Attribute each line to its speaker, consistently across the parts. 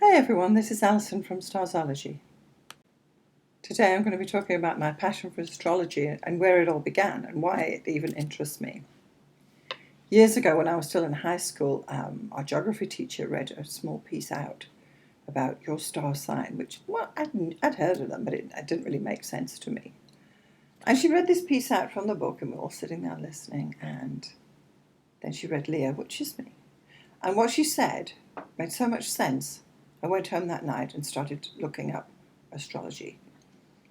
Speaker 1: Hi everyone, this is Alison from Starzology. Today I'm going to be talking about my passion for astrology and where it all began and why it even interests me. Years ago when I was still in high school, our geography teacher read a small piece out about your star sign, which, well, I'd heard of them, but it didn't really make sense to me. And she read this piece out from the book and we were all sitting there listening, and then she read Leo, which is me. And what she said made so much sense. I went home that night and started looking up astrology.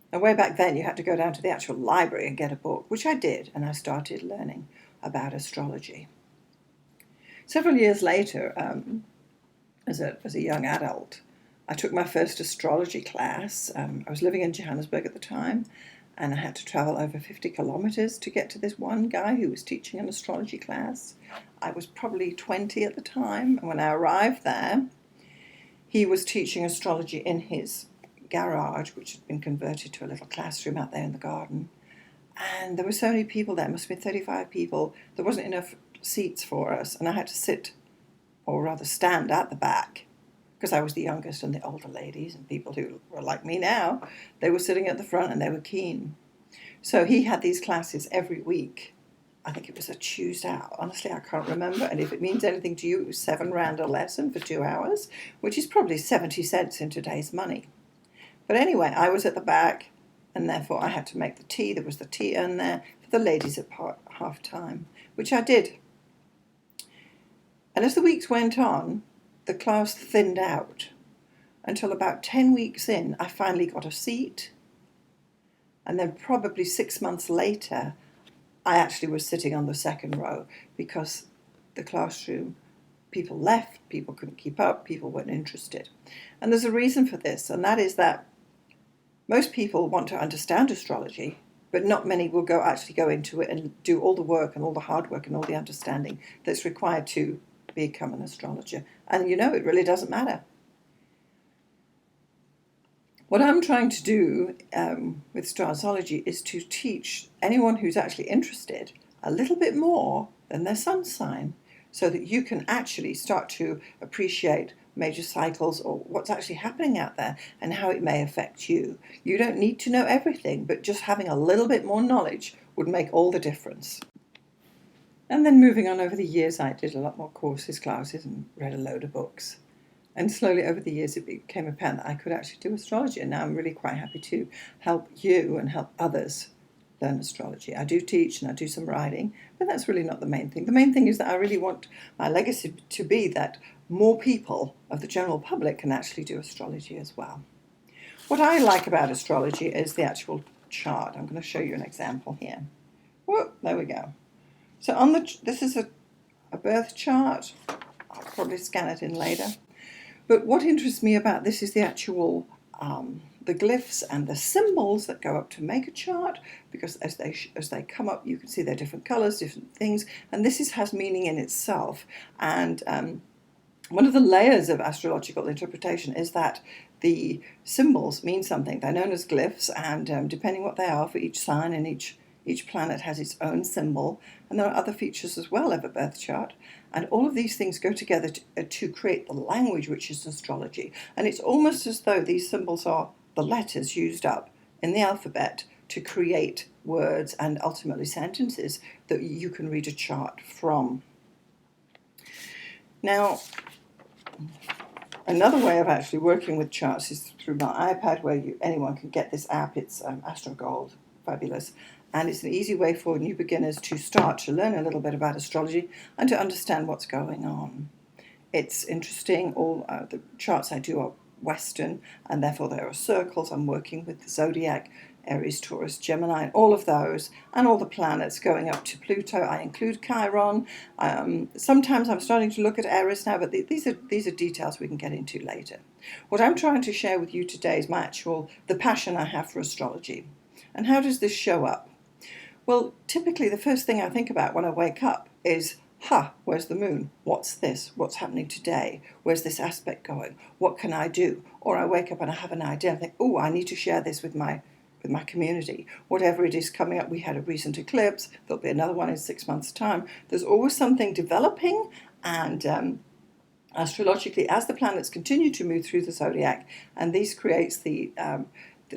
Speaker 1: And way back then, you had to go down to the actual library and get a book, which I did, and I started learning about astrology. Several years later, as a young adult, I took my first astrology class. I was living in Johannesburg at the time, and I had to travel over 50 kilometers to get to this one guy who was teaching an astrology class. I was probably 20 at the time, and when I arrived there, he was teaching astrology in his garage, which had been converted to a little classroom out there in the garden. And there were so many people there, must have been 35 people. There wasn't enough seats for us, and I had to sit, or rather stand, at the back, because I was the youngest, and the older ladies and people who were like me now, they were sitting at the front and they were keen. So he had these classes every week. I think it was a Tuesday. Honestly, I can't remember. And if it means anything to you, it was 7 rand a lesson for 2 hours, which is probably 70 cents in today's money. But anyway, I was at the back, and therefore I had to make the tea. There was the tea urn there for the ladies at half time, which I did. And as the weeks went on, the class thinned out until about 10 weeks in, I finally got a seat. And then probably 6 months later, I actually was sitting on the second row because the classroom, people left, people couldn't keep up, people weren't interested. And there's a reason for this, and that is that most people want to understand astrology, but not many will actually go into it and do all the work and all the hard work and all the understanding that's required to become an astrologer. And it really doesn't matter. What I'm trying to do with Starzology is to teach anyone who's actually interested a little bit more than their sun sign, so that you can actually start to appreciate major cycles or what's actually happening out there and how it may affect you. You don't need to know everything, but just having a little bit more knowledge would make all the difference. And then moving on over the years, I did a lot more courses, classes, and read a load of books. And slowly over the years, it became apparent that I could actually do astrology. And now I'm really quite happy to help you and help others learn astrology. I do teach and I do some writing, but that's really not the main thing. The main thing is that I really want my legacy to be that more people of the general public can actually do astrology as well. What I like about astrology is the actual chart. I'm going to show you an example here. Whoa, there we go. So this is a birth chart. I'll probably scan it in later. But what interests me about this is the actual the glyphs and the symbols that go up to make a chart, because as they come up, you can see they're different colors, different things, and this has meaning in itself. And one of the layers of astrological interpretation is that the symbols mean something. They're known as glyphs, and depending what they are for each sign and each planet has its own symbol, and there are other features as well of a birth chart. And all of these things go together to create the language, which is astrology. And it's almost as though these symbols are the letters used up in the alphabet to create words and ultimately sentences that you can read a chart from. Now, another way of actually working with charts is through my iPad, where anyone can get this app. It's Astrogold, fabulous. And it's an easy way for new beginners to start to learn a little bit about astrology and to understand what's going on. It's interesting. All the charts I do are Western, and therefore there are circles. I'm working with the zodiac, Aries, Taurus, Gemini, and all of those, and all the planets going up to Pluto. I include Chiron. Sometimes I'm starting to look at Aries now, but these are details we can get into later. What I'm trying to share with you today is the passion I have for astrology. And how does this show up? Well, typically the first thing I think about when I wake up is, where's the moon? What's this? What's happening today? Where's this aspect going? What can I do? Or I wake up and I have an idea and think, I need to share this with my community. Whatever it is coming up, we had a recent eclipse, there'll be another one in 6 months' time. There's always something developing, and astrologically as the planets continue to move through the zodiac, and this creates the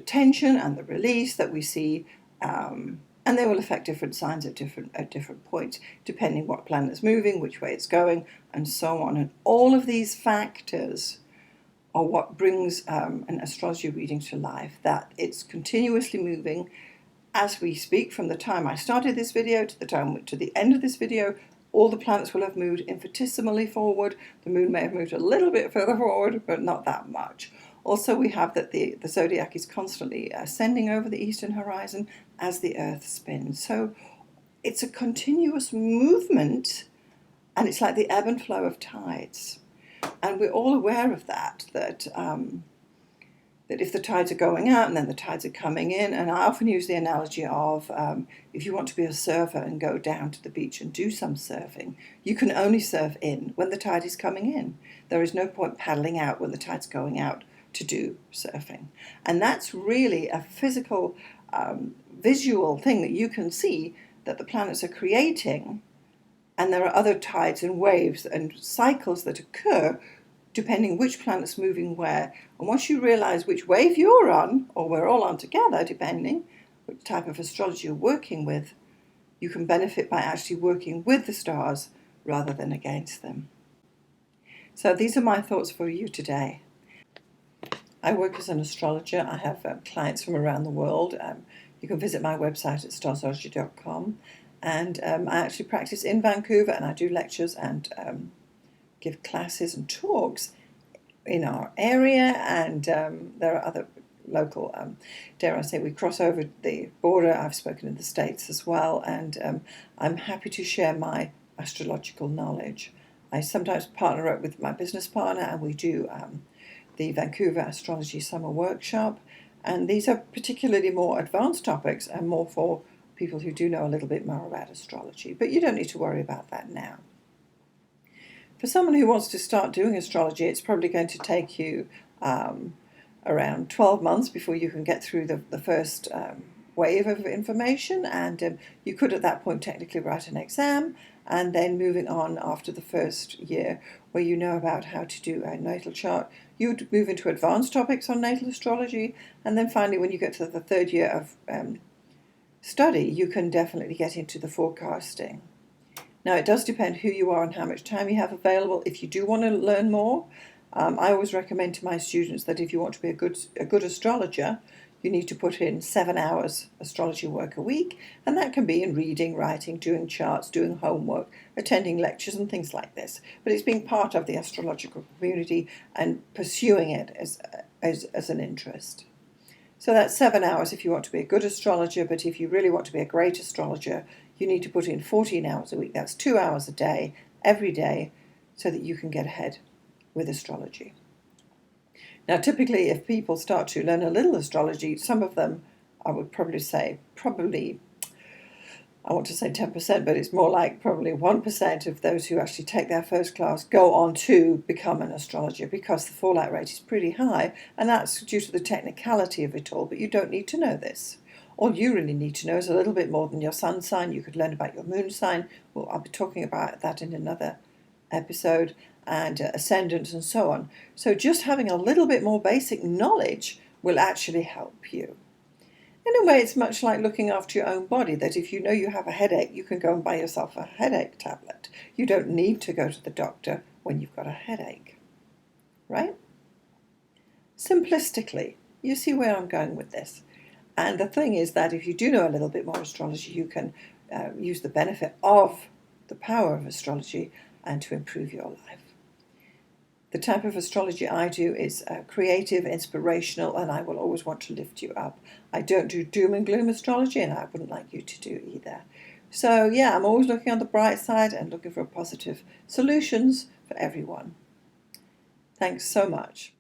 Speaker 1: tension and the release that we see, and they will affect different signs at different points, depending what planet's moving, which way it's going, and so on. And all of these factors are what brings an astrology reading to life, that it's continuously moving as we speak. From the time I started this video to the end of this video, all the planets will have moved infinitesimally forward. The moon may have moved a little bit further forward, but not that much. Also, we have that the zodiac is constantly ascending over the eastern horizon as the Earth spins. So it's a continuous movement, and it's like the ebb and flow of tides. And we're all aware of that if the tides are going out and then the tides are coming in, and I often use the analogy of if you want to be a surfer and go down to the beach and do some surfing, you can only surf in when the tide is coming in. There is no point paddling out when the tide's going out to do surfing. And that's really a physical, visual thing that you can see that the planets are creating, and there are other tides and waves and cycles that occur depending which planet's moving where. And once you realize which wave you're on, or we're all on together, depending which type of astrology you're working with, you can benefit by actually working with the stars rather than against them. So these are my thoughts for you today. I work as an astrologer. I have clients from around the world. You can visit my website at starzology.com. And I actually practice in Vancouver, and I do lectures and give classes and talks in our area, and there are other local, dare I say, we cross over the border. I've spoken in the States as well, and I'm happy to share my astrological knowledge. I sometimes partner up with my business partner, and we do the Vancouver Astrology Summer Workshop, and these are particularly more advanced topics and more for people who do know a little bit more about astrology, but you don't need to worry about that now. For someone who wants to start doing astrology, it's probably going to take you around 12 months before you can get through the first wave of information, and you could at that point technically write an exam, and then moving on after the first year where you know about how to do a natal chart, you would move into advanced topics on natal astrology, and then finally when you get to the third year of study, you can definitely get into the forecasting. Now, it does depend who you are and how much time you have available. If you do want to learn more, I always recommend to my students that if you want to be a good astrologer, you need to put in 7 hours astrology work a week, and that can be in reading, writing, doing charts, doing homework, attending lectures and things like this. But it's being part of the astrological community and pursuing it as an interest. So that's 7 hours if you want to be a good astrologer, but if you really want to be a great astrologer, you need to put in 14 hours a week. That's 2 hours a day, every day, so that you can get ahead with astrology. Now, typically, if people start to learn a little astrology, some of them, I would probably say, I want to say 10%, but it's more like probably 1% of those who actually take their first class go on to become an astrologer, because the fallout rate is pretty high, and that's due to the technicality of it all, but you don't need to know this. All you really need to know is a little bit more than your sun sign. You could learn about your moon sign. Well, I'll be talking about that in another episode, and ascendants and so on. So just having a little bit more basic knowledge will actually help you. In a way, it's much like looking after your own body, that if you know you have a headache, you can go and buy yourself a headache tablet. You don't need to go to the doctor when you've got a headache, right? Simplistically, you see where I'm going with this. And the thing is that if you do know a little bit more astrology, you can use the benefit of the power of astrology and to improve your life. The type of astrology I do is creative, inspirational, and I will always want to lift you up. I don't do doom and gloom astrology, and I wouldn't like you to do either. So yeah, I'm always looking on the bright side and looking for positive solutions for everyone. Thanks so much.